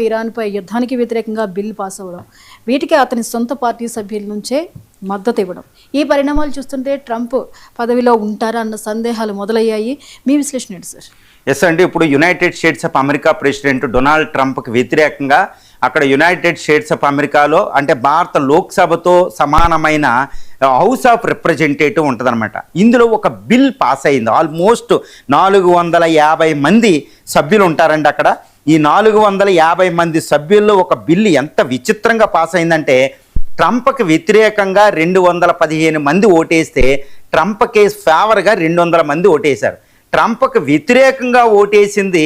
ఇరాన్పై యుద్ధానికి వ్యతిరేకంగా bill pass అవ్వడం, వీటికి అతని సొంత పార్టీ సభ్యుల నుంచే మద్దతు ఇవ్వడం, ఈ పరిణామాలు చూస్తుంటే ట్రంప్ పదవిలో ఉంటారా అన్న సందేహాలు మొదలయ్యాయి. మీ విశ్లేషణ ఏంటి సార్? ఎస్ అండి, ఇప్పుడు United States of America president Donald ట్రంప్కి వ్యతిరేకంగా అక్కడ యునైటెడ్ స్టేట్స్ ఆఫ్ అమెరికాలో అంటే భారత లోక్సభతో సమానమైన హౌస్ ఆఫ్ రిప్రజెంటేటివ్ ఉంటుందన్నమాట. ఇందులో ఒక బిల్ పాస్ అయింది. ఆల్మోస్ట్ 450 మంది సభ్యులు ఉంటారండి అక్కడ. ఈ 450 మంది సభ్యుల్లో ఒక బిల్లు ఎంత విచిత్రంగా పాస్ అయిందంటే, ట్రంప్కి వ్యతిరేకంగా 215 మంది ఓటేస్తే ట్రంప్కి ఫేవర్గా 200 మంది ఓటేశారు. ట్రంప్కి వ్యతిరేకంగా ఓటేసింది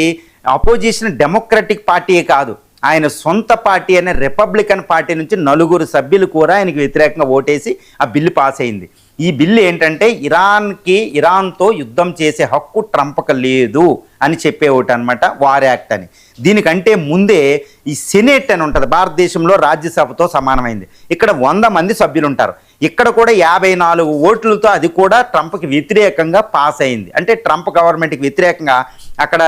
అపోజిషన్ డెమోక్రటిక్ పార్టీయే కాదు, ఆయన సొంత పార్టీ అయిన రిపబ్లికన్ పార్టీ నుంచి 4 సభ్యులు కూడా ఆయనకి వ్యతిరేకంగా ఓటేసి ఆ బిల్లు పాస్ అయింది. ఈ బిల్లు ఏంటంటే, ఇరాన్తో యుద్ధం చేసే హక్కు ట్రంప్కి లేదు అని చెప్పే ఒకటి అనమాట, వార్ యాక్ట్ అని. దీనికంటే ముందే ఈ సెనేట్ అని ఉంటుంది, భారతదేశంలో రాజ్యసభతో సమానమైంది. ఇక్కడ 100 మంది సభ్యులు ఉంటారు. ఇక్కడ కూడా 54 ఓట్లతో అది కూడా ట్రంప్కి వ్యతిరేకంగా పాస్ అయింది. అంటే ట్రంప్ గవర్నమెంట్కి వ్యతిరేకంగా అక్కడ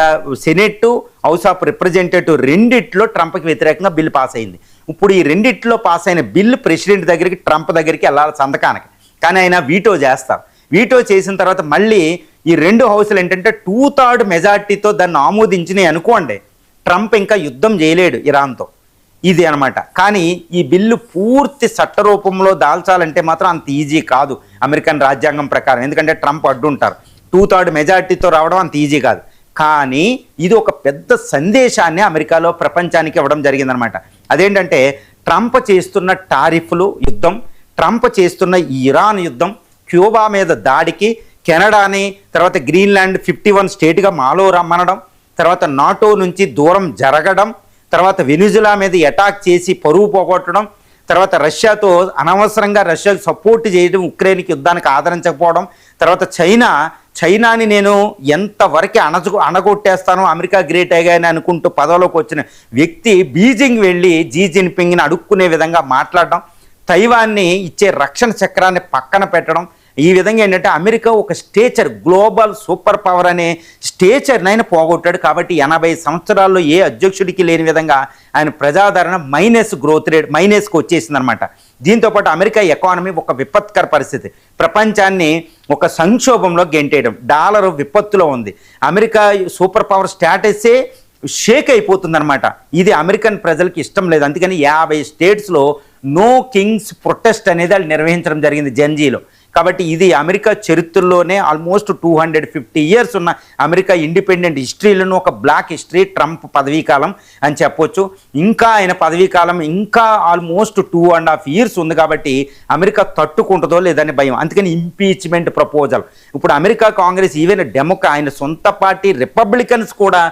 సెనేట్, హౌస్ ఆఫ్ రిప్రజెంటేటివ్ రెండిట్లో ట్రంప్కి వ్యతిరేకంగా బిల్లు పాస్ అయింది. ఇప్పుడు ఈ రెండిట్లో పాస్ అయిన బిల్లు ప్రెసిడెంట్ దగ్గరికి, ట్రంప్ దగ్గరికి వెళ్ళాలి సంతకానికి. కానీ ఆయన వీటో చేస్తారు. వీటో చేసిన తర్వాత మళ్ళీ ఈ 2 హౌసులు ఏంటంటే 2/3 మెజార్టీతో దాన్ని ఆమోదించినాయి అనుకోండి, ట్రంప్ ఇంకా యుద్ధం చేయలేడు ఇరాన్తో. ఇది అనమాట. కానీ ఈ బిల్లు పూర్తి చట్టరూపంలో దాల్చాలంటే మాత్రం అంత ఈజీ కాదు అమెరికన్ రాజ్యాంగం ప్రకారం. ఎందుకంటే ట్రంప్ అడ్డుంటారు. 2/3 మెజార్టీతో రావడం అంత ఈజీ కాదు. కానీ ఇది ఒక పెద్ద సందేశాన్ని అమెరికాలో ప్రపంచానికి ఇవ్వడం జరిగిందనమాట. అదేంటంటే, ట్రంప్ చేస్తున్న టారిఫ్లు యుద్ధం, ట్రంప్ చేస్తున్న ఇరాన్ యుద్ధం, క్యూబా మీద దాడికి, కెనడాని తర్వాత గ్రీన్లాండ్ 51 స్టేట్గా మాలో రమ్మనడం, తర్వాత నాటో నుంచి దూరం జరగడం, తర్వాత వెనిజులా మీద అటాక్ చేసి పరువు పోగొట్టడం, తర్వాత రష్యాతో అనవసరంగా రష్యాకు సపోర్ట్ చేయడం, ఉక్రెయిన్కి యుద్ధానికి ఆదరించకపోవడం, తర్వాత చైనాని నేను ఎంతవరకు అణగొట్టేస్తానో అమెరికా గ్రేట్ అయ్యాని అనుకుంటూ పదవిలోకి వచ్చిన వ్యక్తి బీజింగ్ వెళ్ళి జీ జిన్పింగ్ని అడుక్కునే విధంగా మాట్లాడడం, తైవాన్ని ఇచ్చే రక్షణ చక్రాన్ని పక్కన పెట్టడం. ఈ విధంగా ఏంటంటే అమెరికా ఒక స్టేచర్, గ్లోబల్ సూపర్ పవర్ అనే స్టేచర్నైనా పోగొట్టాడు. కాబట్టి 80 సంవత్సరాల్లో ఏ అధ్యక్షుడికి లేని విధంగా ఆయన ప్రజాదరణ గ్రోత్ రేట్ మైనస్కి వచ్చేసింది అనమాట. దీంతోపాటు అమెరికా ఎకానమీ ఒక విపత్కర పరిస్థితి, ప్రపంచాన్ని ఒక సంక్షోభంలో గెంటేయడం, డాలర్ విపత్తులో ఉంది. అమెరికా సూపర్ పవర్ స్టేటసే షేక్ అయిపోతుందన్నమాట. ఇది అమెరికన్ ప్రజలకి ఇష్టం లేదు. అందుకని 50 స్టేట్స్లో నో కింగ్స్ ప్రొటెస్ట్ అనేది వాళ్ళు నిర్వహించడం జరిగింది జంజీలో. కాబట్టి ఇది అమెరికా చరిత్రలోనే ఆల్మోస్ట్ 250 ఇయర్స్ ఉన్న అమెరికా ఇండిపెండెంట్ హిస్టరీలోనూ ఒక బ్లాక్ హిస్టరీ ట్రంప్ పదవీకాలం అని చెప్పొచ్చు. ఇంకా ఆయన పదవీకాలం ఇంకా ఆల్మోస్ట్ 2.5 ఇయర్స్ ఉంది. కాబట్టి అమెరికా తట్టుకుంటుందో లేదని భయం. అందుకని ఇంపీచ్మెంట్ ప్రపోజల్ ఇప్పుడు అమెరికా కాంగ్రెస్, ఈవెన్ ఆయన సొంత పార్టీ రిపబ్లికన్స్ కూడా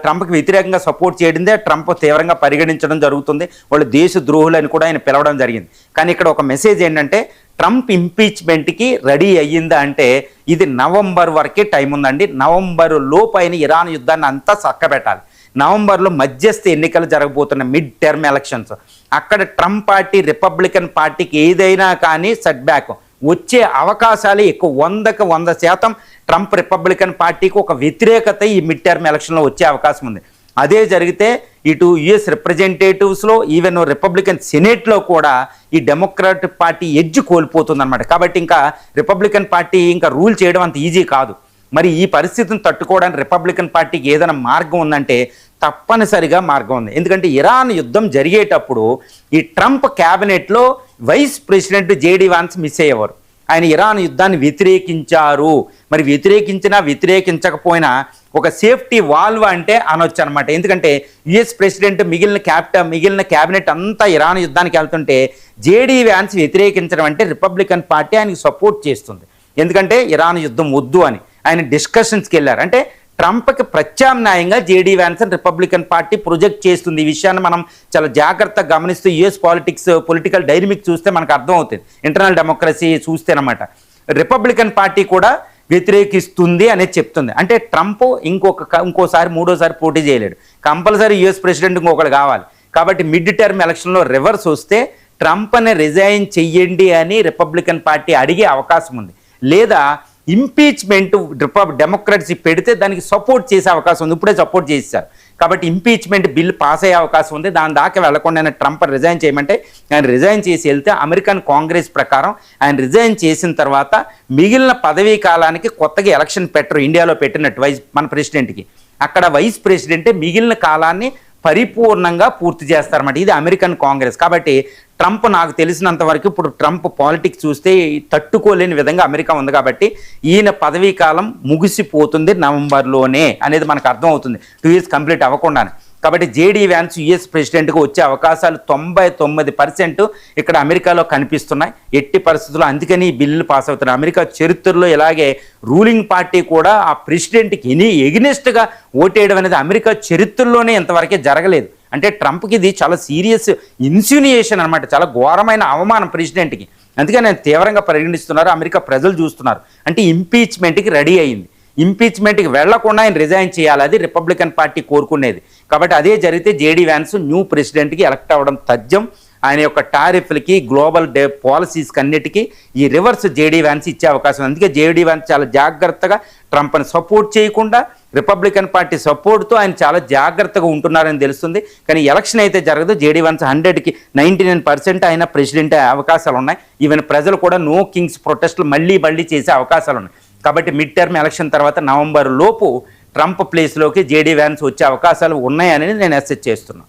ట్రంప్కి వ్యతిరేకంగా సపోర్ట్ చేయడందే ట్రంప్ తీవ్రంగా పరిగణించడం జరుగుతుంది. వాళ్ళు దేశ ద్రోహులని కూడా ఆయన పిలవడం జరిగింది. కానీ ఇక్కడ ఒక మెసేజ్ ఏంటంటే, ట్రంప్ ఇంపీచ్మెంట్కి రెడీ అయ్యిందా అంటే ఇది నవంబర్ వరకే టైం ఉందండి. నవంబర్ లోపు అయిన ఇరాన్ యుద్ధాన్ని అంతా చక్కబెట్టాలి. నవంబర్లో మధ్యస్థ ఎన్నికలు జరగబోతున్న మిడ్ టర్మ్ ఎలక్షన్స్. అక్కడ ట్రంప్ పార్టీ రిపబ్లికన్ పార్టీకి ఏదైనా కానీ సెట్ బ్యాక్ వచ్చే అవకాశాలు ఎక్కువ. 100కి 100% ట్రంప్ రిపబ్లికన్ పార్టీకి ఒక వ్యతిరేకత ఈ మిడ్ టర్మ్ ఎలక్షన్లో వచ్చే అవకాశం ఉంది. అదే జరిగితే ఇటు యుఎస్ రిప్రజెంటేటివ్స్లో, ఈవెన్ రిపబ్లికన్ సెనేట్లో కూడా ఈ డెమోక్రాటిక్ పార్టీ ఎడ్జ్ కోల్పోతుందన్నమాట. కాబట్టి ఇంకా రిపబ్లికన్ పార్టీ ఇంకా రూల్ చేయడం అంత ఈజీ కాదు. మరి ఈ పరిస్థితిని తట్టుకోవడానికి రిపబ్లికన్ పార్టీకి ఏదైనా మార్గం ఉందంటే తప్పనిసరిగా మార్గం ఉంది. ఎందుకంటే ఇరాన్ యుద్ధం జరిగేటప్పుడు ఈ ట్రంప్ క్యాబినెట్లో vice president JD Vance miss అయ్యేవారు. ఆయన ఇరాన్ యుద్ధాన్ని వ్యతిరేకించారు. మరి వ్యతిరేకించకపోయినా ఒక సేఫ్టీ వాల్వ్ అంటే అనొచ్చు అనమాట. ఎందుకంటే యుఎస్ ప్రెసిడెంట్ మిగిలిన క్యాబినెట్ అంతా ఇరాన్ యుద్ధానికి వెళ్తుంటే జేడీ వాన్స్ వ్యతిరేకించడం అంటే రిపబ్లికన్ పార్టీ ఆయనకి సపోర్ట్ చేస్తుంది. ఎందుకంటే ఇరాన్ యుద్ధం వద్దు అని ఆయన డిస్కషన్స్కి వెళ్ళారు. అంటే ట్రంప్కి ప్రత్యామ్నాయంగా జేడీ వాన్సన్ రిపబ్లికన్ పార్టీ ప్రొజెక్ట్ చేస్తుంది. ఈ విషయాన్ని మనం చాలా జాగ్రత్తగా గమనిస్తూ యుఎస్ పొలిటికల్ డైనమిక్ చూస్తే మనకు అర్థమవుతుంది. ఇంటర్నల్ డెమోక్రసీ చూస్తేనమాట రిపబ్లికన్ పార్టీ కూడా వ్యతిరేకిస్తుంది అనేది చెప్తుంది. అంటే ట్రంప్ ఇంకోసారి మూడోసారి పోటీ చేయలేడు. కంపల్సరీ యుఎస్ ప్రెసిడెంట్ ఇంకొకరు కావాలి. కాబట్టి మిడ్ టర్మ్ ఎలక్షన్లో రివర్స్ వస్తే ట్రంప్ని రిజైన్ చెయ్యండి అని రిపబ్లికన్ పార్టీ అడిగే అవకాశం ఉంది. లేదా ఇంపీచ్మెంట్ డెమోక్రసీ పెడితే దానికి సపోర్ట్ చేసే అవకాశం ఉంది. ఇప్పుడే సపోర్ట్ చేశారు. కాబట్టి ఇంపీచ్మెంట్ బిల్ పాస్ అయ్యే అవకాశం ఉంది. దాని దాకా వెళ్లకుండా ఆయన ట్రంప్ రిజైన్ చేయమంటే ఆయన రిజైన్ చేసి వెళ్తే అమెరికన్ కాంగ్రెస్ ప్రకారం ఆయన రిజైన్ చేసిన తర్వాత మిగిలిన పదవీ కాలానికి కొత్తగా ఎలక్షన్ పెట్టరు, ఇండియాలో పెట్టినట్టు మన ప్రెసిడెంట్కి. అక్కడ వైస్ ప్రెసిడెంటే మిగిలిన కాలాన్ని పరిపూర్ణంగా పూర్తి చేస్తారన్నమాట. ఇది అమెరికన్ కాంగ్రెస్. కాబట్టి ట్రంప్, నాకు తెలిసినంత వరకు ఇప్పుడు ట్రంప్ పాలిటిక్స్ చూస్తే తట్టుకోలేని విధంగా అమెరికా ఉంది. కాబట్టి ఈయన పదవీ కాలం ముగిసిపోతుంది నవంబర్లోనే అనేది మనకు అర్థమవుతుంది, 2 years కంప్లీట్ అవ్వకుండానే. కాబట్టి జేడీ వ్యాన్స్ యుఎస్ ప్రెసిడెంట్గా వచ్చే అవకాశాలు 99% ఇక్కడ అమెరికాలో కనిపిస్తున్నాయి ఎట్టి పరిస్థితుల్లో. అందుకని ఈ బిల్లు పాస్ అవుతున్నాయి. అమెరికా చరిత్రలో ఇలాగే రూలింగ్ పార్టీ కూడా ఆ ప్రెసిడెంట్కి ఎగ్నెస్ట్గా ఓటేయడం అనేది అమెరికా చరిత్రలోనే ఇంతవరకే జరగలేదు. అంటే ట్రంప్కి ఇది చాలా సీరియస్ ఇన్సినియేషన్ అనమాట, చాలా ఘోరమైన అవమానం ప్రెసిడెంట్కి. అందుకని నేను తీవ్రంగా పరిగణిస్తున్నారు, అమెరికా ప్రజలు చూస్తున్నారు. అంటే ఇంపీచ్మెంట్కి రెడీ అయింది. ఇంపీచ్మెంట్కి వెళ్లకుండా ఆయన రిజైన్ చేయాలి, అది రిపబ్లికన్ పార్టీ కోరుకునేది. కాబట్టి అదే జరిగితే జేడీ వ్యాన్స్ న్యూ ప్రెసిడెంట్కి ఎలక్ట్ అవ్వడం తథ్యం. ఆయన యొక్క టారిఫ్లకి, గ్లోబల్ పాలసీస్కి అన్నిటికీ ఈ రివర్స్ జేడీ వ్యాన్స్ ఇచ్చే అవకాశం. అందుకే జేడీ వ్యాన్స్ చాలా జాగ్రత్తగా ట్రంప్ని సపోర్ట్ చేయకుండా రిపబ్లికన్ పార్టీ సపోర్ట్తో ఆయన చాలా జాగ్రత్తగా ఉంటున్నారని తెలుస్తుంది. కానీ ఎలక్షన్ అయితే జరగదు. జేడీ వ్యాన్స్ 100కి 99% ఆయన ప్రెసిడెంట్ అయ్యే అవకాశాలు ఉన్నాయి. ఈవెన్ ప్రజలు కూడా నో కింగ్స్ ప్రొటెస్ట్లు మళ్ళీ చేసే అవకాశాలు ఉన్నాయి. కాబట్టి మిడ్ టర్మ్ ఎలక్షన్ తర్వాత నవంబర్ లోపు ట్రంప్ ప్లేస్లోకి జేడీ వ్యాన్స్ వచ్చే అవకాశాలు ఉన్నాయని నేను అసెస్ చేస్తున్నాను.